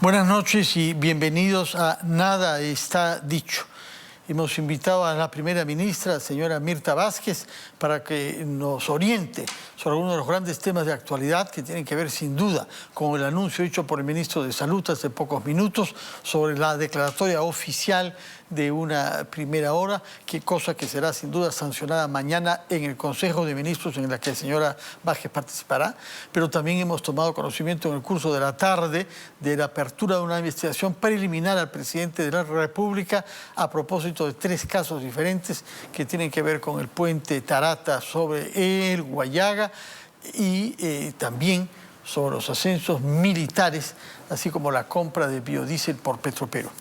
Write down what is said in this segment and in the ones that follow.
Buenas noches y bienvenidos a Nada está dicho. Hemos invitado a la primera ministra, señora Mirta Vázquez, para que nos oriente sobre algunos de los grandes temas de actualidad que tienen que ver sin duda con el anuncio hecho por el ministro de Salud hace pocos minutos sobre la declaratoria oficial de una primera hora, cosa que será sin duda sancionada mañana en el Consejo de Ministros en la que la señora Vázquez participará. Pero también hemos tomado conocimiento en el curso de la tarde de la apertura de una investigación preliminar al presidente de la República a propósito de 3 casos diferentes que tienen que ver con el puente Tarata sobre el Guayaga y también sobre los ascensos militares, así como la compra de biodiesel por Petropero.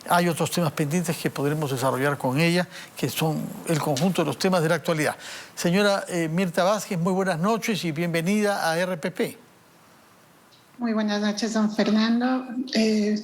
Hay otros temas pendientes que podremos desarrollar con ella, que son el conjunto de los temas de la actualidad. Señora Mirta Vázquez, muy buenas noches y bienvenida a RPP. Muy buenas noches, don Fernando.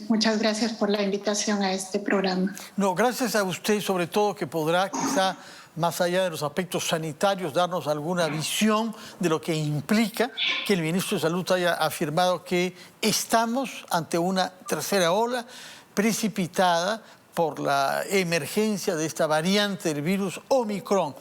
Muchas gracias por la invitación a este programa. No, gracias a usted, sobre todo, que podrá quizá, más allá de los aspectos sanitarios, darnos alguna visión de lo que implica que el ministro de Salud haya afirmado que estamos ante una tercera ola precipitada por la emergencia de esta variante del virus Omicron.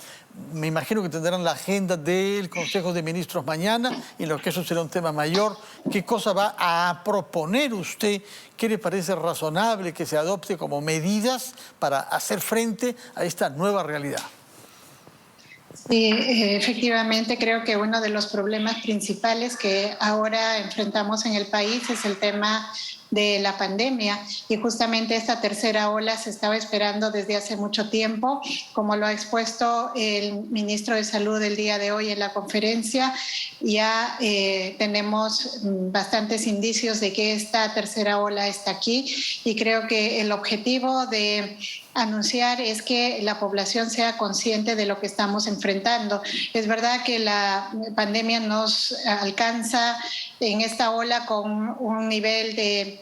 Me imagino que tendrán la agenda del Consejo de Ministros mañana, y en lo que eso será un tema mayor. ¿Qué cosa va a proponer usted? ¿Qué le parece razonable que se adopte como medidas para hacer frente a esta nueva realidad? Sí, efectivamente creo que uno de los problemas principales que ahora enfrentamos en el país es el tema de la pandemia, y justamente esta tercera ola se estaba esperando desde hace mucho tiempo, como lo ha expuesto el ministro de Salud el día de hoy en la conferencia. Ya tenemos bastantes indicios de que esta tercera ola está aquí, y creo que el objetivo de anunciar es que la población sea consciente de lo que estamos enfrentando. Es verdad que la pandemia nos alcanza en esta ola con un nivel de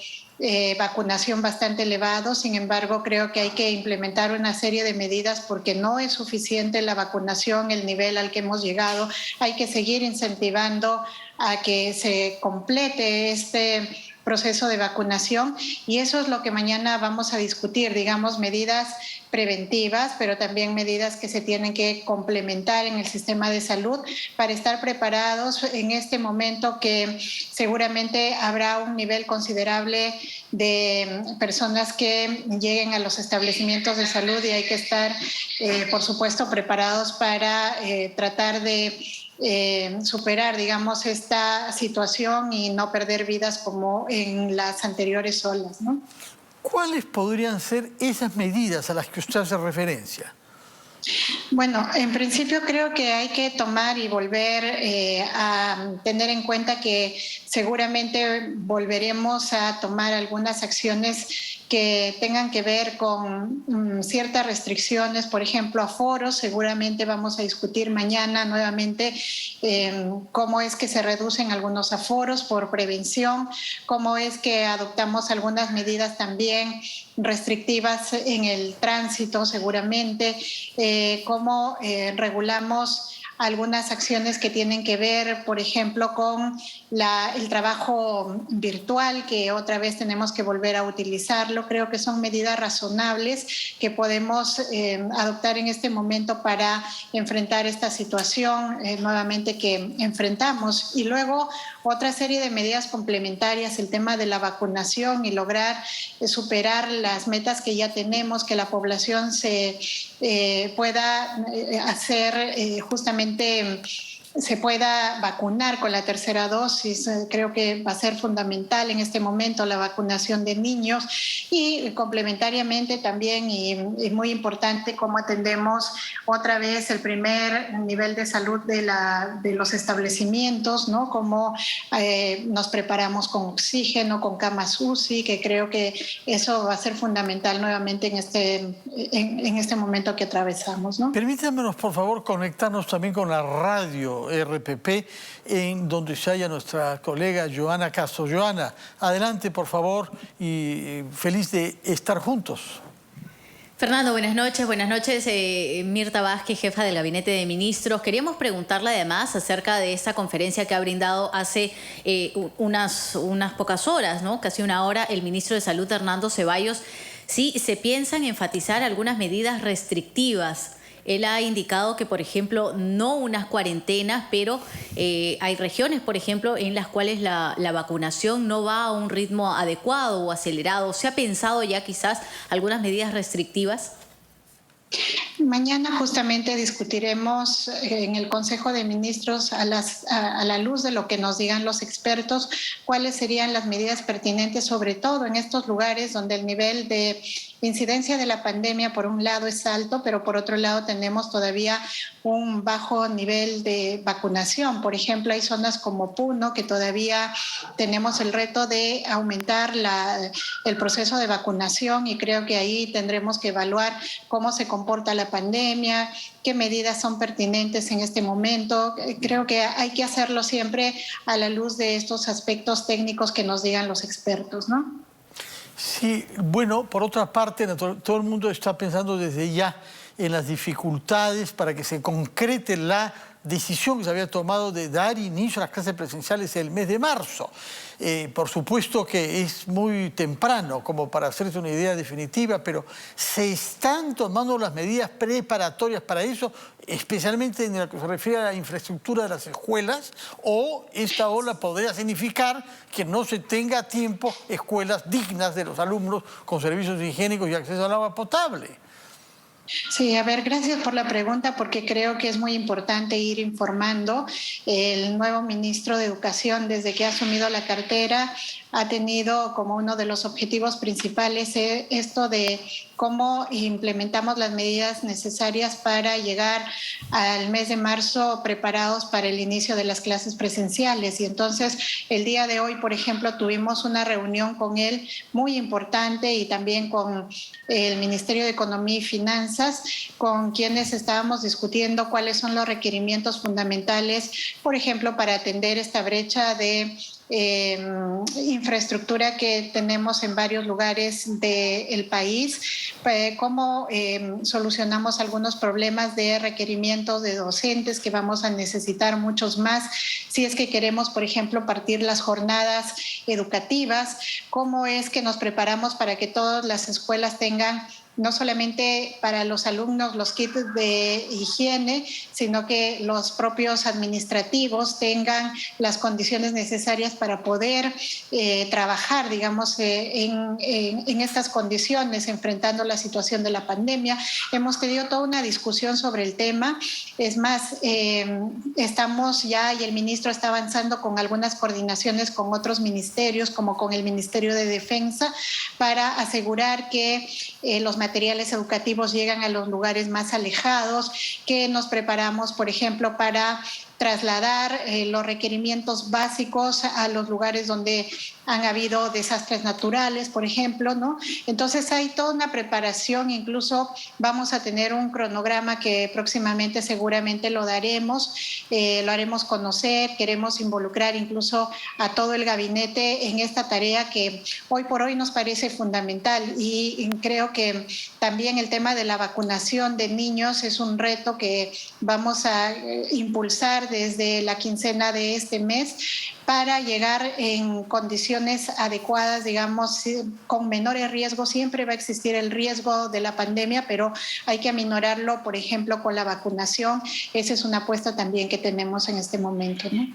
vacunación bastante elevado. Sin embargo, creo que hay que implementar una serie de medidas porque no es suficiente la vacunación, el nivel al que hemos llegado. Hay que seguir incentivando a que se complete este proceso de vacunación, y eso es lo que mañana vamos a discutir, digamos, medidas preventivas, pero también medidas que se tienen que complementar en el sistema de salud para estar preparados en este momento que seguramente habrá un nivel considerable de personas que lleguen a los establecimientos de salud, y hay que estar, por supuesto, preparados para tratar de superar, digamos, esta situación y no perder vidas como en las anteriores olas, ¿no? ¿Cuáles podrían ser esas medidas a las que usted hace referencia? Bueno, en principio creo que hay que tomar y volver a tener en cuenta que seguramente volveremos a tomar algunas acciones que tengan que ver con ciertas restricciones, por ejemplo, aforos. Seguramente vamos a discutir mañana nuevamente cómo es que se reducen algunos aforos por prevención, cómo es que adoptamos algunas medidas también restrictivas en el tránsito, seguramente, cómo regulamos algunas acciones que tienen que ver, por ejemplo, con el trabajo virtual, que otra vez tenemos que volver a utilizarlo. Creo que son medidas razonables que podemos adoptar en este momento para enfrentar esta situación nuevamente que enfrentamos. Y luego otra serie de medidas complementarias, el tema de la vacunación y lograr superar las metas que ya tenemos, que la población se pueda hacer justamente se pueda vacunar con la tercera dosis. Creo que va a ser fundamental en este momento la vacunación de niños, y complementariamente también, y muy importante, cómo atendemos otra vez el primer nivel de salud de los establecimientos, ¿no? Cómo nos preparamos con oxígeno, con camas UCI, que creo que eso va a ser fundamental nuevamente en este momento que atravesamos, ¿no? Permítanos, por favor, conectarnos también con la radio RPP, en donde se halla nuestra colega Joana Castro. Joana, adelante, por favor, y feliz de estar juntos. Fernando, buenas noches. Buenas noches, Mirta Vázquez, jefa del Gabinete de Ministros. Queríamos preguntarle además acerca de esta conferencia que ha brindado hace unas pocas horas, ¿no? Casi una hora, el ministro de Salud, Hernando Ceballos. Sí, se piensan enfatizar algunas medidas restrictivas. Él ha indicado que, por ejemplo, no unas cuarentenas, pero hay regiones, por ejemplo, en las cuales la vacunación no va a un ritmo adecuado o acelerado. ¿Se ha pensado ya quizás algunas medidas restrictivas? Mañana justamente discutiremos en el Consejo de Ministros a la luz de lo que nos digan los expertos, cuáles serían las medidas pertinentes, sobre todo en estos lugares donde el nivel de incidencia de la pandemia por un lado es alto, pero por otro lado tenemos todavía un bajo nivel de vacunación. Por ejemplo, hay zonas como Puno que todavía tenemos el reto de aumentar el proceso de vacunación, y creo que ahí tendremos que evaluar cómo se comporta la pandemia, qué medidas son pertinentes en este momento. Creo que hay que hacerlo siempre a la luz de estos aspectos técnicos que nos digan los expertos, ¿no? Sí, bueno, por otra parte, todo el mundo está pensando desde ya en las dificultades para que se concrete la decisión que se había tomado de dar inicio a las clases presenciales el mes de marzo. Por supuesto que es muy temprano como para hacerse una idea definitiva, pero se están tomando las medidas preparatorias para eso, especialmente en lo que se refiere a la infraestructura de las escuelas, o esta ola podría significar que no se tenga a tiempo escuelas dignas de los alumnos con servicios higiénicos y acceso al agua potable. Sí, a ver, gracias por la pregunta, porque creo que es muy importante ir informando. El nuevo ministro de Educación, desde que ha asumido la cartera, ha tenido como uno de los objetivos principales esto de cómo implementamos las medidas necesarias para llegar al mes de marzo preparados para el inicio de las clases presenciales. Y entonces el día de hoy, por ejemplo, tuvimos una reunión con él muy importante, y también con el Ministerio de Economía y Finanzas, con quienes estábamos discutiendo cuáles son los requerimientos fundamentales, por ejemplo, para atender esta brecha de infraestructura que tenemos en varios lugares del país, cómo solucionamos algunos problemas de requerimientos de docentes, que vamos a necesitar muchos más si es que queremos, por ejemplo, partir las jornadas educativas, cómo es que nos preparamos para que todas las escuelas tengan no solamente para los alumnos los kits de higiene, sino que los propios administrativos tengan las condiciones necesarias para poder trabajar, digamos, en estas condiciones, enfrentando la situación de la pandemia. Hemos tenido toda una discusión sobre el tema. Es más, estamos ya, y el ministro está avanzando con algunas coordinaciones con otros ministerios, como con el Ministerio de Defensa, para asegurar que los materiales educativos llegan a los lugares más alejados, que nos preparamos, por ejemplo, para trasladar los requerimientos básicos a los lugares donde han habido desastres naturales, por ejemplo, ¿no? Entonces hay toda una preparación, incluso vamos a tener un cronograma que próximamente seguramente lo haremos conocer. Queremos involucrar incluso a todo el gabinete en esta tarea que hoy por hoy nos parece fundamental, y creo que también el tema de la vacunación de niños es un reto que vamos a impulsar desde la quincena de este mes, para llegar en condiciones adecuadas, digamos, con menores riesgos. Siempre va a existir el riesgo de la pandemia, pero hay que aminorarlo, por ejemplo, con la vacunación. Esa es una apuesta también que tenemos en este momento, ¿no?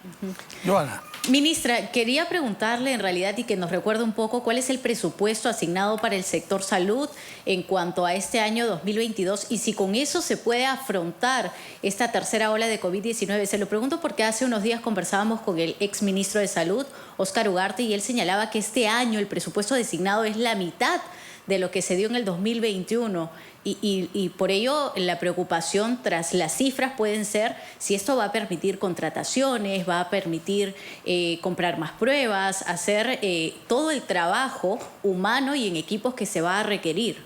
Joana. Ministra, quería preguntarle en realidad, y que nos recuerde un poco, cuál es el presupuesto asignado para el sector salud en cuanto a este año 2022, y si con eso se puede afrontar esta tercera ola de COVID-19. Se lo pregunto porque hace unos días conversábamos con el exministro de Salud, Óscar Ugarte, y él señalaba que este año el presupuesto designado es la mitad de lo que se dio en el 2021. Y por ello la preocupación tras las cifras pueden ser si esto va a permitir contrataciones, va a permitir comprar más pruebas, hacer todo el trabajo humano y en equipos que se va a requerir.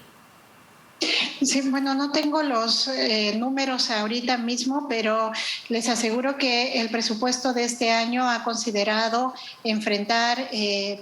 Sí, bueno, no tengo los números ahorita mismo, pero les aseguro que el presupuesto de este año ha considerado enfrentar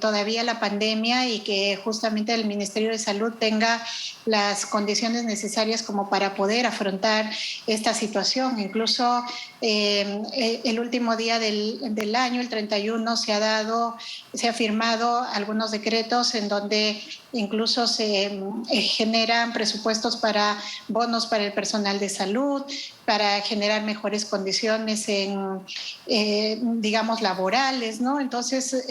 todavía la pandemia y que justamente el Ministerio de Salud tenga las condiciones necesarias como para poder afrontar esta situación. Incluso el último día del año, el 31, se ha firmado algunos decretos en donde incluso se generan presupuestos para bonos para el personal de salud, para generar mejores condiciones digamos, laborales, ¿no? Entonces,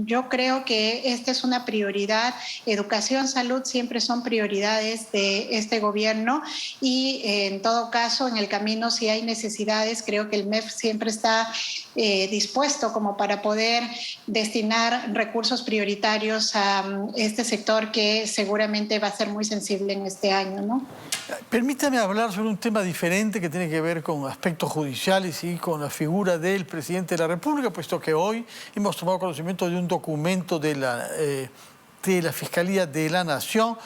yo creo que esta es una prioridad. Educación, salud siempre son prioridades de este gobierno y en todo caso, en el camino, si hay necesidades, creo que el MEF siempre está dispuesto como para poder destinar recursos prioritarios a este sector que seguramente va a ser muy sensible en este año, ¿no? Permítame hablar sobre un tema diferente que tiene que ver con aspectos judiciales y con la figura del presidente de la República, puesto que hoy hemos tomado conocimiento de un documento de la Fiscalía de la Nación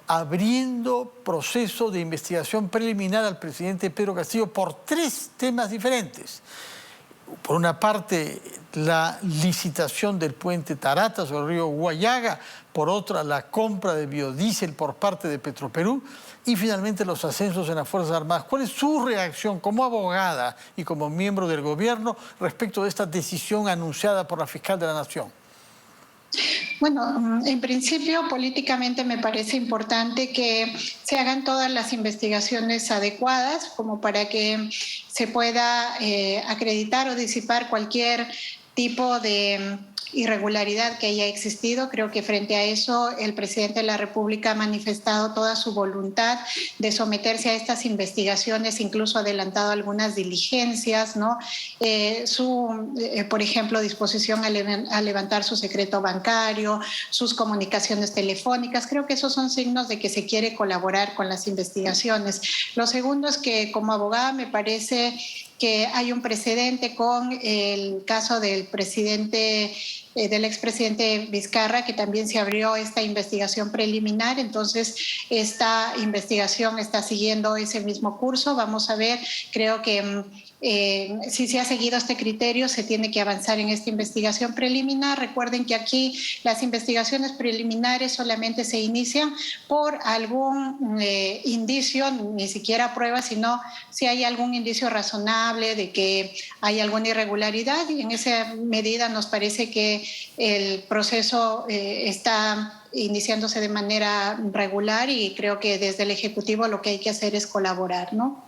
abriendo proceso de investigación preliminar al presidente Pedro Castillo por 3 temas diferentes. Por una parte, la licitación del puente Tarata sobre el río Guayaga, por otra, la compra de biodiesel por parte de Petroperú y finalmente los ascensos en las Fuerzas Armadas. ¿Cuál es su reacción como abogada y como miembro del gobierno respecto de esta decisión anunciada por la fiscal de la Nación? Bueno, en principio políticamente me parece importante que se hagan todas las investigaciones adecuadas como para que se pueda acreditar o disipar cualquier tipo de irregularidad que haya existido. Creo que frente a eso el presidente de la República ha manifestado toda su voluntad de someterse a estas investigaciones, incluso ha adelantado algunas diligencias, ¿no? Por ejemplo, disposición a levantar su secreto bancario, sus comunicaciones telefónicas. Creo que esos son signos de que se quiere colaborar con las investigaciones. Lo segundo es que como abogada me parece que hay un precedente con el caso del expresidente Vizcarra, que también se abrió esta investigación preliminar. Entonces, esta investigación está siguiendo ese mismo curso. Vamos a ver, creo que si se ha seguido este criterio, se tiene que avanzar en esta investigación preliminar. Recuerden que aquí las investigaciones preliminares solamente se inician por algún indicio, ni siquiera prueba, sino si hay algún indicio razonable de que hay alguna irregularidad, y en esa medida nos parece que el proceso está iniciándose de manera regular y creo que desde el Ejecutivo lo que hay que hacer es colaborar, ¿no?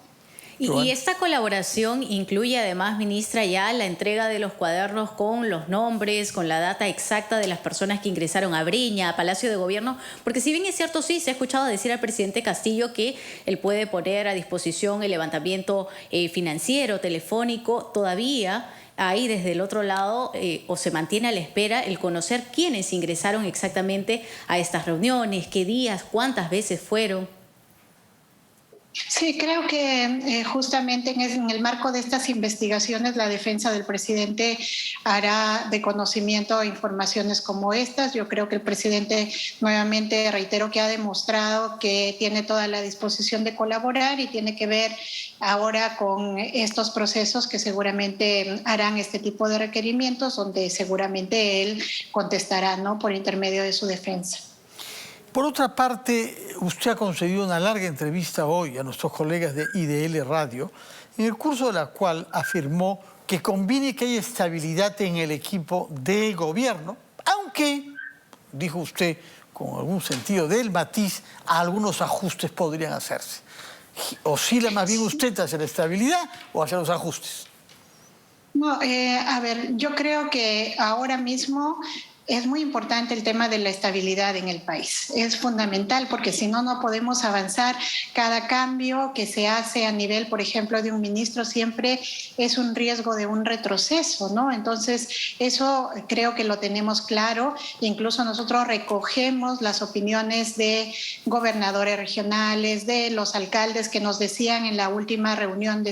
Y esta colaboración incluye además, ministra, ya la entrega de los cuadernos con los nombres, con la data exacta de las personas que ingresaron a Breña, a Palacio de Gobierno, porque si bien es cierto, sí, se ha escuchado decir al presidente Castillo que él puede poner a disposición el levantamiento financiero, telefónico, todavía ahí desde el otro lado o se mantiene a la espera el conocer quiénes ingresaron exactamente a estas reuniones, qué días, cuántas veces fueron. Sí, creo que justamente en el marco de estas investigaciones la defensa del presidente hará de conocimiento informaciones como estas. Yo creo que el presidente nuevamente reitero que ha demostrado que tiene toda la disposición de colaborar y tiene que ver ahora con estos procesos que seguramente harán este tipo de requerimientos, donde seguramente él contestará, ¿no?, por intermedio de su defensa. Por otra parte, usted ha concedido una larga entrevista hoy a nuestros colegas de IDL Radio, en el curso de la cual afirmó que conviene que haya estabilidad en el equipo de gobierno, aunque, dijo usted, con algún sentido del matiz, algunos ajustes podrían hacerse. ¿Oscila más bien usted hacia la estabilidad o hacia los ajustes? No, a ver, yo creo que ahora mismo es muy importante el tema de la estabilidad en el país. Es fundamental porque si no, no podemos avanzar. Cada cambio que se hace a nivel, por ejemplo, de un ministro siempre es un riesgo de un retroceso, ¿no? Entonces, eso creo que lo tenemos claro. Incluso nosotros recogemos las opiniones de gobernadores regionales, de los alcaldes que nos decían en la última reunión,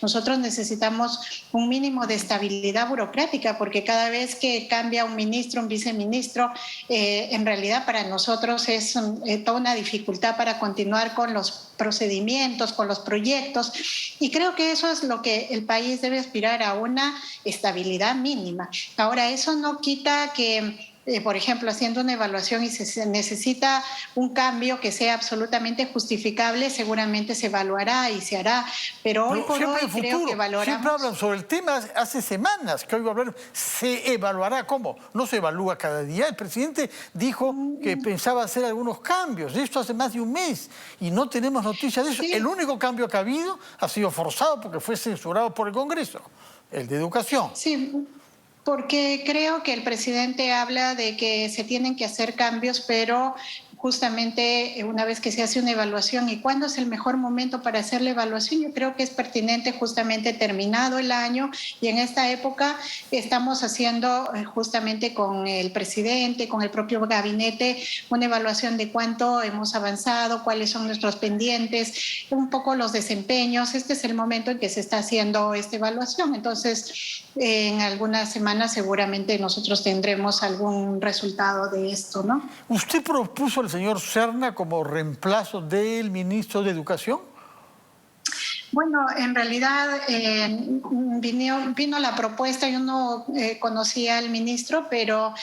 nosotros necesitamos un mínimo de estabilidad burocrática porque cada vez que cambia un ministro un viceministro, en realidad para nosotros es toda una dificultad para continuar con los procedimientos, con los proyectos, y creo que eso es lo que el país debe aspirar, a una estabilidad mínima. Ahora, eso no quita que por ejemplo, haciendo una evaluación y se necesita un cambio que sea absolutamente justificable, seguramente se evaluará y se hará, pero hoy por hoy creo que valoramos... Siempre hablan sobre el tema hace semanas, que hoy va a hablar, se evaluará. ¿Cómo? No se evalúa cada día. El presidente dijo que pensaba hacer algunos cambios, de esto hace más de un mes, y no tenemos noticias de eso. Sí. El único cambio que ha habido ha sido forzado porque fue censurado por el Congreso, el de educación. Sí, porque creo que el presidente habla de que se tienen que hacer cambios, pero justamente una vez que se hace una evaluación, ¿y cuándo es el mejor momento para hacer la evaluación? Yo creo que es pertinente justamente terminado el año, y en esta época estamos haciendo justamente con el presidente, con el propio gabinete, una evaluación de cuánto hemos avanzado, cuáles son nuestros pendientes, un poco los desempeños. Este es el momento en que se está haciendo esta evaluación. Entonces, en algunas semanas seguramente nosotros tendremos algún resultado de esto, ¿no? ¿Usted propuso al señor Serna como reemplazo del ministro de Educación? Bueno, en realidad vino la propuesta, yo no conocía al ministro, pero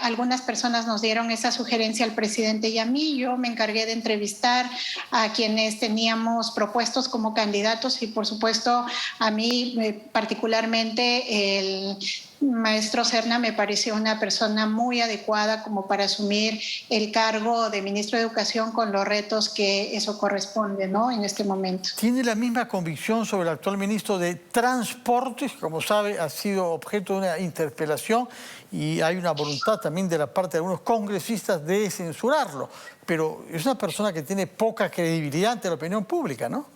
algunas personas nos dieron esa sugerencia al presidente y a mí. Yo me encargué de entrevistar a quienes teníamos propuestos como candidatos, y por supuesto a mí particularmente el maestro Serna me pareció una persona muy adecuada como para asumir el cargo de ministro de Educación con los retos que eso corresponde, ¿no?, en este momento. ¿Tiene la misma convicción sobre el actual ministro de Transportes? Como sabe, ha sido objeto de una interpelación y hay una voluntad también de la parte de algunos congresistas de censurarlo. Pero es una persona que tiene poca credibilidad ante la opinión pública, ¿no?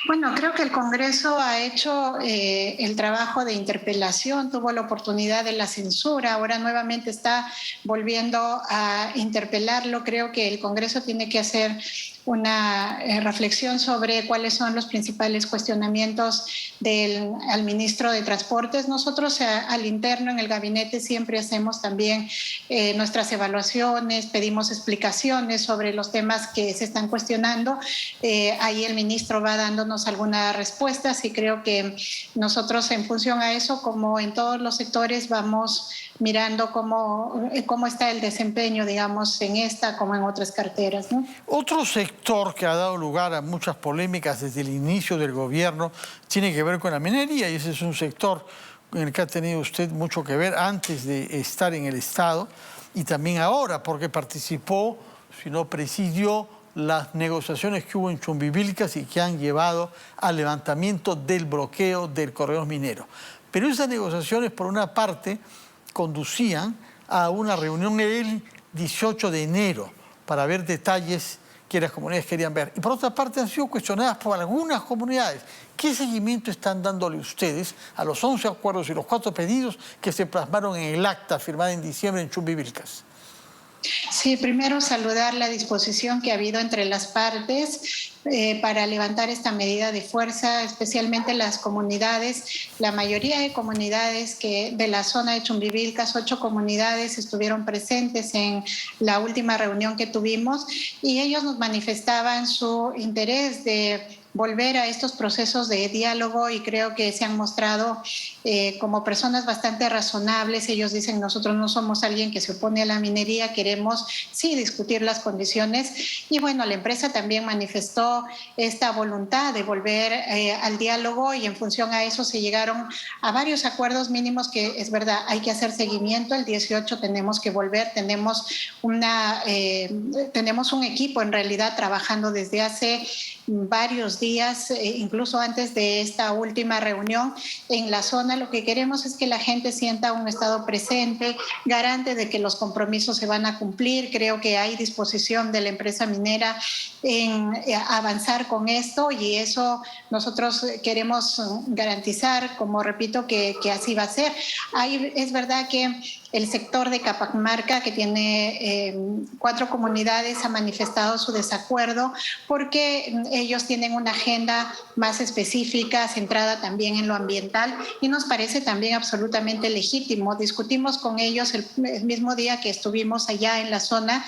Bueno, creo que el Congreso ha hecho el trabajo de interpelación, tuvo la oportunidad de la censura, ahora nuevamente está volviendo a interpelarlo. Creo que el Congreso tiene que hacer una reflexión sobre cuáles son los principales cuestionamientos al ministro de Transportes. Nosotros al interno en el gabinete siempre hacemos también nuestras evaluaciones, pedimos explicaciones sobre los temas que se están cuestionando. Ahí el ministro va dándonos algunas respuestas, y creo que nosotros, en función a eso, como en todos los sectores, vamos mirando cómo está el desempeño, digamos, en esta como en otras carteras, ¿no? Otro sector que ha dado lugar a muchas polémicas desde el inicio del gobierno tiene que ver con la minería, y ese es un sector en el que ha tenido usted mucho que ver antes de estar en el Estado y también ahora, porque participó, si no presidió, las negociaciones que hubo en Chumbivilcas y que han llevado al levantamiento del bloqueo del corredor minero. Pero esas negociaciones, por una parte, conducían a una reunión el 18 de enero para ver detalles que las comunidades querían ver. Y por otra parte han sido cuestionadas por algunas comunidades. ¿Qué seguimiento están dándole ustedes a los 11 acuerdos y los 4 pedidos que se plasmaron en el acta firmada en diciembre en Chumbivilcas? Sí, primero saludar la disposición que ha habido entre las partes para levantar esta medida de fuerza, especialmente las comunidades. La mayoría de comunidades de la zona de Chumbivilcas, 8 comunidades estuvieron presentes en la última reunión que tuvimos, y ellos nos manifestaban su interés de volver a estos procesos de diálogo, y creo que se han mostrado como personas bastante razonables. Ellos dicen: nosotros no somos alguien que se opone a la minería, queremos sí discutir las condiciones. Y bueno, la empresa también manifestó esta voluntad de volver al diálogo, y en función a eso se llegaron a varios acuerdos mínimos que, es verdad, hay que hacer seguimiento. El 18 tenemos que volver, tenemos un equipo en realidad trabajando desde hace varios días, incluso antes de esta última reunión en la zona. Lo que queremos es que la gente sienta un Estado presente, garante de que los compromisos se van a cumplir. Creo que hay disposición de la empresa minera en avanzar con esto, y eso nosotros queremos garantizar, como repito, que así va a ser. Es verdad que el sector de Capamarca, que tiene 4 comunidades, ha manifestado su desacuerdo porque ellos tienen una agenda más específica, centrada también en lo ambiental, y nos parece también absolutamente legítimo. Discutimos con ellos el mismo día que estuvimos allá en la zona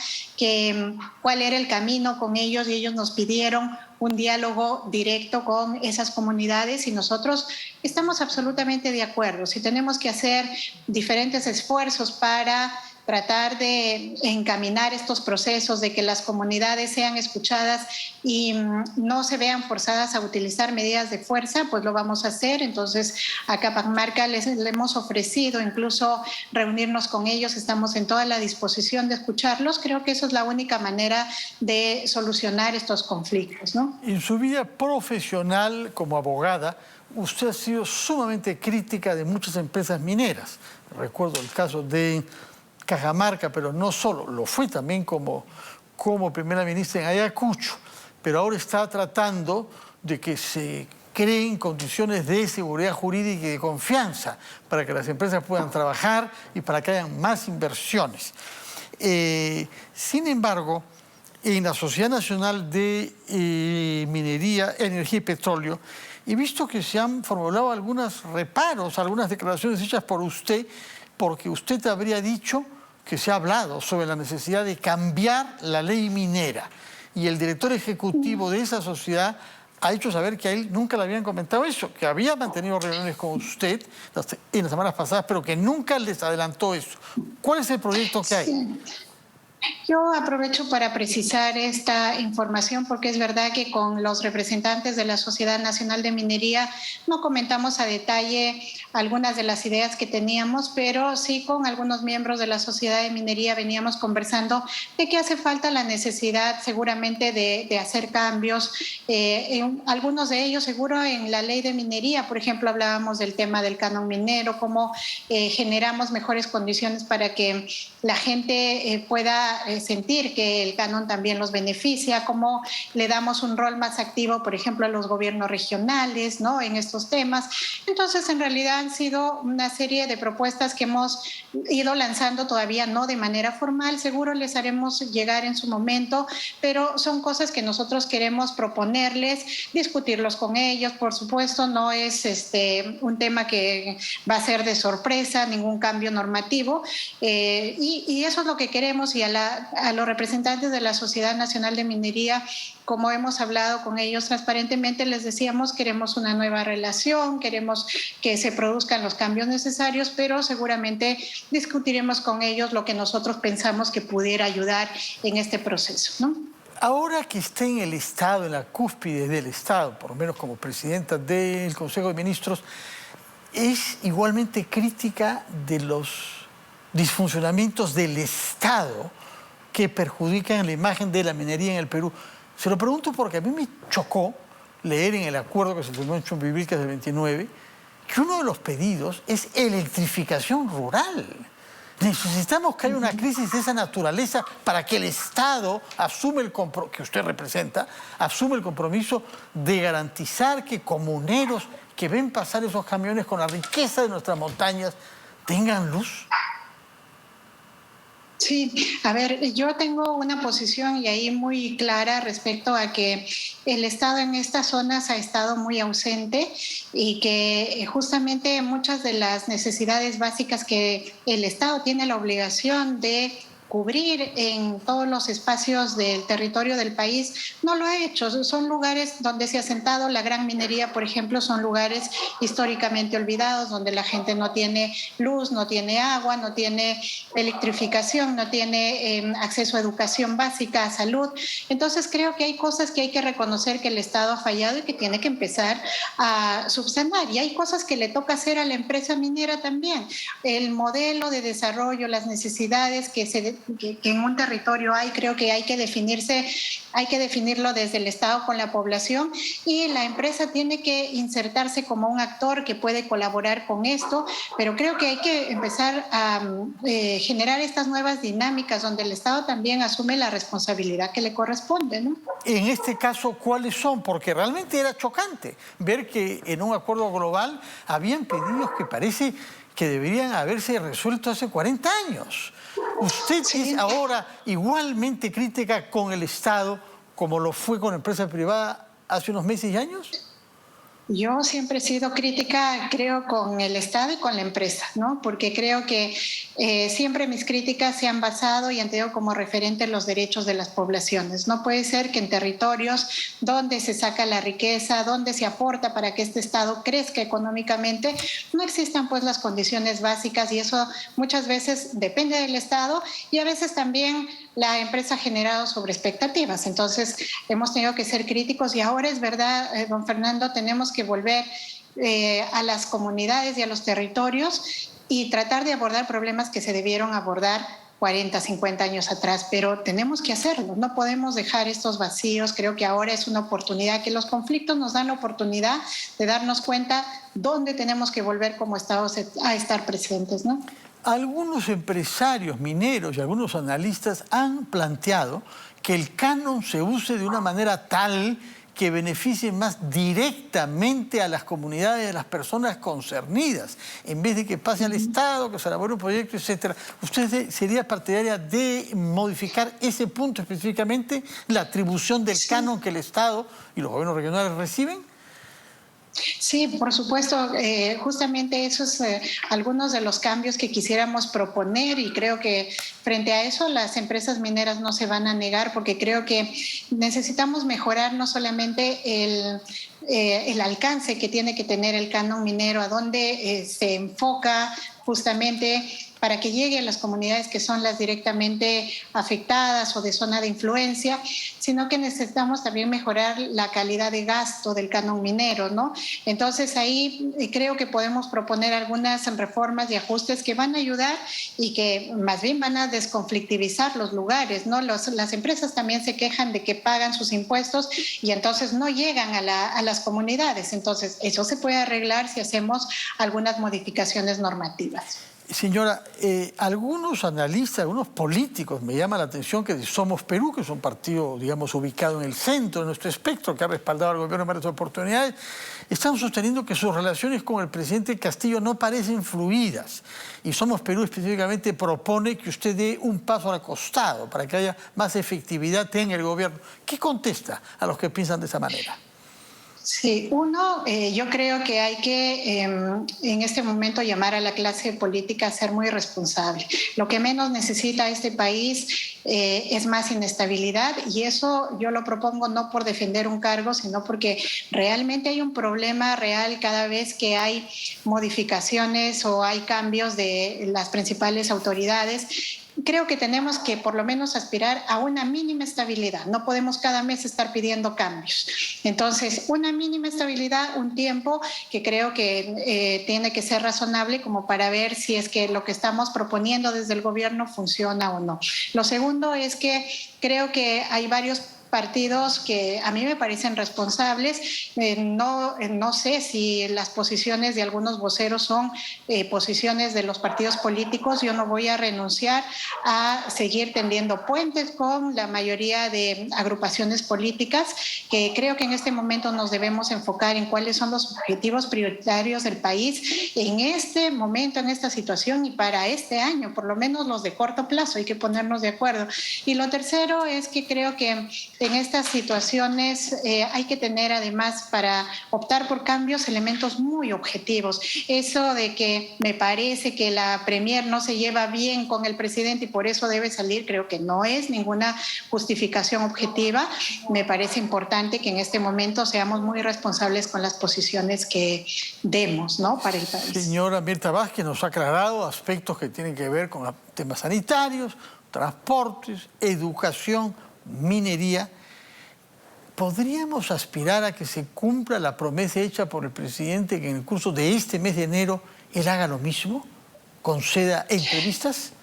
cuál era el camino con ellos, y ellos nos pidieron un diálogo directo con esas comunidades, y nosotros estamos absolutamente de acuerdo. Si tenemos que hacer diferentes esfuerzos para tratar de encaminar estos procesos, de que las comunidades sean escuchadas y no se vean forzadas a utilizar medidas de fuerza, pues lo vamos a hacer. Entonces, a Cajamarca le hemos ofrecido incluso reunirnos con ellos, estamos en toda la disposición de escucharlos. Creo que eso es la única manera de solucionar estos conflictos, ¿no? En su vida profesional como abogada, usted ha sido sumamente crítica de muchas empresas mineras. Recuerdo el caso de Cajamarca, pero no solo, lo fue también como primera ministra en Ayacucho, pero ahora está tratando de que se creen condiciones de seguridad jurídica y de confianza para que las empresas puedan trabajar y para que haya más inversiones. Sin embargo, en la Sociedad Nacional de Minería, Energía y Petróleo, he visto que se han formulado algunos reparos, algunas declaraciones hechas por usted, porque usted habría dicho que se ha hablado sobre la necesidad de cambiar la ley minera. Y el director ejecutivo de esa sociedad ha hecho saber que a él nunca le habían comentado eso, que había mantenido reuniones con usted en las semanas pasadas, pero que nunca les adelantó eso. ¿Cuál es el proyecto que hay? Sí. Yo aprovecho para precisar esta información, porque es verdad que con los representantes de la Sociedad Nacional de Minería no comentamos a detalle algunas de las ideas que teníamos, pero sí con algunos miembros de la Sociedad de Minería veníamos conversando de que hace falta la necesidad seguramente de hacer cambios, algunos de ellos seguro en la ley de minería. Por ejemplo, hablábamos del tema del canon minero, cómo generamos mejores condiciones para que la gente pueda sentir que el canon también los beneficia, cómo le damos un rol más activo, por ejemplo, a los gobiernos regionales, ¿no?, en estos temas. Entonces, en realidad han sido una serie de propuestas que hemos ido lanzando, todavía no de manera formal, seguro les haremos llegar en su momento, pero son cosas que nosotros queremos proponerles, discutirlos con ellos. Por supuesto, no es un tema que va a ser de sorpresa, ningún cambio normativo, y eso es lo que queremos. Y a los representantes de la Sociedad Nacional de Minería, como hemos hablado con ellos transparentemente, les decíamos: queremos una nueva relación, queremos que se produzcan los cambios necesarios, pero seguramente discutiremos con ellos lo que nosotros pensamos que pudiera ayudar en este proceso, ¿no? Ahora que esté en el Estado, en la cúspide del Estado, por lo menos como presidenta del Consejo de Ministros, ¿es igualmente crítica de los disfuncionamientos del Estado que perjudican la imagen de la minería en el Perú? Se lo pregunto porque a mí me chocó leer en el acuerdo que se firmó en Chumbivilcas del 29 que uno de los pedidos es electrificación rural. Necesitamos que haya una crisis de esa naturaleza para que el Estado asume que usted representa, asume el compromiso de garantizar que comuneros que ven pasar esos camiones con la riqueza de nuestras montañas tengan luz. Sí, a ver, yo tengo una posición y ahí muy clara respecto a que el Estado en estas zonas ha estado muy ausente, y que justamente muchas de las necesidades básicas que el Estado tiene la obligación de cubrir en todos los espacios del territorio del país, no lo ha hecho. Son lugares donde se ha asentado la gran minería, por ejemplo, son lugares históricamente olvidados, donde la gente no tiene luz, no tiene agua, no tiene electrificación, no tiene acceso a educación básica, a salud. Entonces, creo que hay cosas que hay que reconocer que el Estado ha fallado y que tiene que empezar a subsanar. Y hay cosas que le toca hacer a la empresa minera también. El modelo de desarrollo, las necesidades que en un territorio hay, creo que hay que definirlo desde el Estado con la población, y la empresa tiene que insertarse como un actor que puede colaborar con esto, pero creo que hay que empezar a generar estas nuevas dinámicas donde el Estado también asume la responsabilidad que le corresponde, ¿no? En este caso, ¿cuáles son? Porque realmente era chocante ver que en un acuerdo global habían pedidos que parece que deberían haberse resuelto hace 40 años. ¿Usted es ahora igualmente crítica con el Estado como lo fue con la empresa privada hace unos meses y años? Yo siempre he sido crítica, creo, con el Estado y con la empresa, ¿no? Porque creo que siempre mis críticas se han basado y han tenido como referente los derechos de las poblaciones. No puede ser que en territorios donde se saca la riqueza, donde se aporta para que este Estado crezca económicamente, no existan pues las condiciones básicas, y eso muchas veces depende del Estado y a veces también la empresa ha generado sobre expectativas. Entonces hemos tenido que ser críticos y ahora es verdad, don Fernando, tenemos que volver a las comunidades y a los territorios y tratar de abordar problemas que se debieron abordar 40, 50 años atrás, pero tenemos que hacerlo, no podemos dejar estos vacíos. Creo que ahora es una oportunidad, que los conflictos nos dan la oportunidad de darnos cuenta dónde tenemos que volver como Estados a estar presentes, ¿no? Algunos empresarios mineros y algunos analistas han planteado que el canon se use de una manera tal que beneficie más directamente a las comunidades, a las personas concernidas, en vez de que pase al Estado, que se elabore un proyecto, etc. ¿Usted sería partidaria de modificar ese punto específicamente, la atribución del canon que el Estado y los gobiernos regionales reciben? Sí, por supuesto, justamente esos algunos de los cambios que quisiéramos proponer, y creo que frente a eso las empresas mineras no se van a negar, porque creo que necesitamos mejorar no solamente el alcance que tiene que tener el canon minero, a dónde se enfoca justamente para que llegue a las comunidades que son las directamente afectadas o de zona de influencia, sino que necesitamos también mejorar la calidad de gasto del canon minero, ¿no? Entonces ahí creo que podemos proponer algunas reformas y ajustes que van a ayudar y que más bien van a desconflictivizar los lugares, ¿no? Las empresas también se quejan de que pagan sus impuestos y entonces no llegan a las comunidades. Entonces eso se puede arreglar si hacemos algunas modificaciones normativas. Señora, algunos analistas, algunos políticos, me llama la atención que de Somos Perú, que es un partido, digamos, ubicado en el centro de nuestro espectro, que ha respaldado al gobierno en varias oportunidades, están sosteniendo que sus relaciones con el presidente Castillo no parecen fluidas. Y Somos Perú específicamente propone que usted dé un paso al costado para que haya más efectividad en el gobierno. ¿Qué contesta a los que piensan de esa manera? Sí, yo creo que hay que en este momento llamar a la clase política a ser muy responsable. Lo que menos necesita este país es más inestabilidad, y eso yo lo propongo no por defender un cargo, sino porque realmente hay un problema real cada vez que hay modificaciones o hay cambios de las principales autoridades. Creo que tenemos que por lo menos aspirar a una mínima estabilidad. No podemos cada mes estar pidiendo cambios. Entonces, una mínima estabilidad, un tiempo que creo que tiene que ser razonable como para ver si es que lo que estamos proponiendo desde el gobierno funciona o no. Lo segundo es que creo que hay varios partidos que a mí me parecen responsables. No sé si las posiciones de algunos voceros son posiciones de los partidos políticos. Yo no voy a renunciar a seguir tendiendo puentes con la mayoría de agrupaciones políticas, que creo que en este momento nos debemos enfocar en cuáles son los objetivos prioritarios del país en este momento, en esta situación y para este año, por lo menos los de corto plazo. Hay que ponernos de acuerdo. Y lo tercero es que creo que en estas situaciones hay que tener, además, para optar por cambios, elementos muy objetivos. Eso de que me parece que la Premier no se lleva bien con el presidente y por eso debe salir, creo que no es ninguna justificación objetiva. Me parece importante que en este momento seamos muy responsables con las posiciones que demos, ¿no?, para el país. Señora Mirta Vázquez nos ha aclarado aspectos que tienen que ver con temas sanitarios, transportes, educación, minería. ¿Podríamos aspirar a que se cumpla la promesa hecha por el presidente que en el curso de este mes de enero él haga lo mismo? ¿Conceda entrevistas?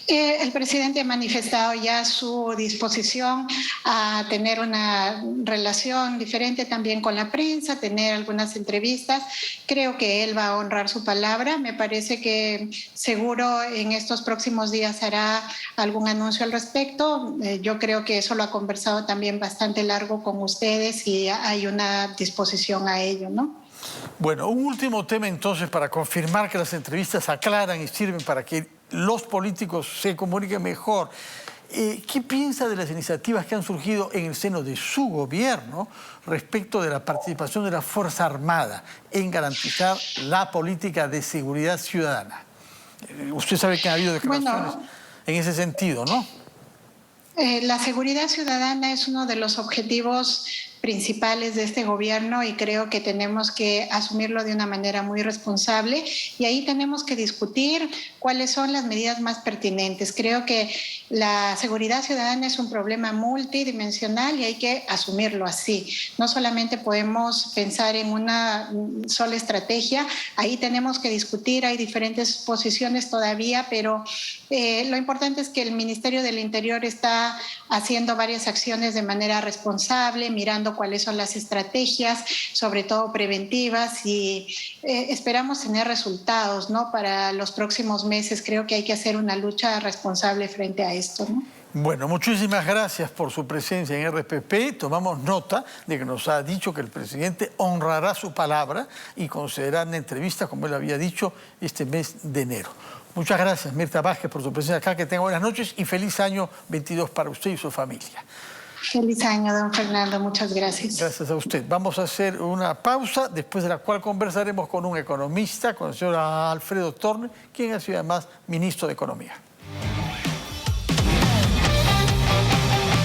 El presidente ha manifestado ya su disposición a tener una relación diferente también con la prensa, tener algunas entrevistas. Creo que él va a honrar su palabra. Me parece que seguro en estos próximos días hará algún anuncio al respecto. Yo creo que eso lo ha conversado también bastante largo con ustedes y hay una disposición a ello, ¿no? Bueno, un último tema entonces para confirmar que las entrevistas aclaran y sirven para que los políticos se comuniquen mejor. ¿Qué piensa de las iniciativas que han surgido en el seno de su gobierno respecto de la participación de la Fuerza Armada en garantizar la política de seguridad ciudadana? Usted sabe que ha habido declaraciones en ese sentido, ¿no? La seguridad ciudadana es uno de los objetivos principales de este gobierno y creo que tenemos que asumirlo de una manera muy responsable y ahí tenemos que discutir cuáles son las medidas más pertinentes. Creo que la seguridad ciudadana es un problema multidimensional y hay que asumirlo así. No solamente podemos pensar en una sola estrategia, ahí tenemos que discutir, hay diferentes posiciones todavía, pero lo importante es que el Ministerio del Interior está haciendo varias acciones de manera responsable, mirando cuáles son las estrategias, sobre todo preventivas, y esperamos tener resultados, ¿no? Para los próximos meses. Creo que hay que hacer una lucha responsable frente a esto, ¿no? Bueno, muchísimas gracias por su presencia en RPP. Tomamos nota de que nos ha dicho que el presidente honrará su palabra y concederá una entrevista, como él había dicho, este mes de enero. Muchas gracias, Mirta Vázquez, por su presencia acá. Que tenga buenas noches y feliz año 22 para usted y su familia. Feliz año, don Fernando. Muchas gracias. Gracias a usted. Vamos a hacer una pausa, después de la cual conversaremos con un economista, con el señor Alfredo Torne, quien ha sido además ministro de Economía.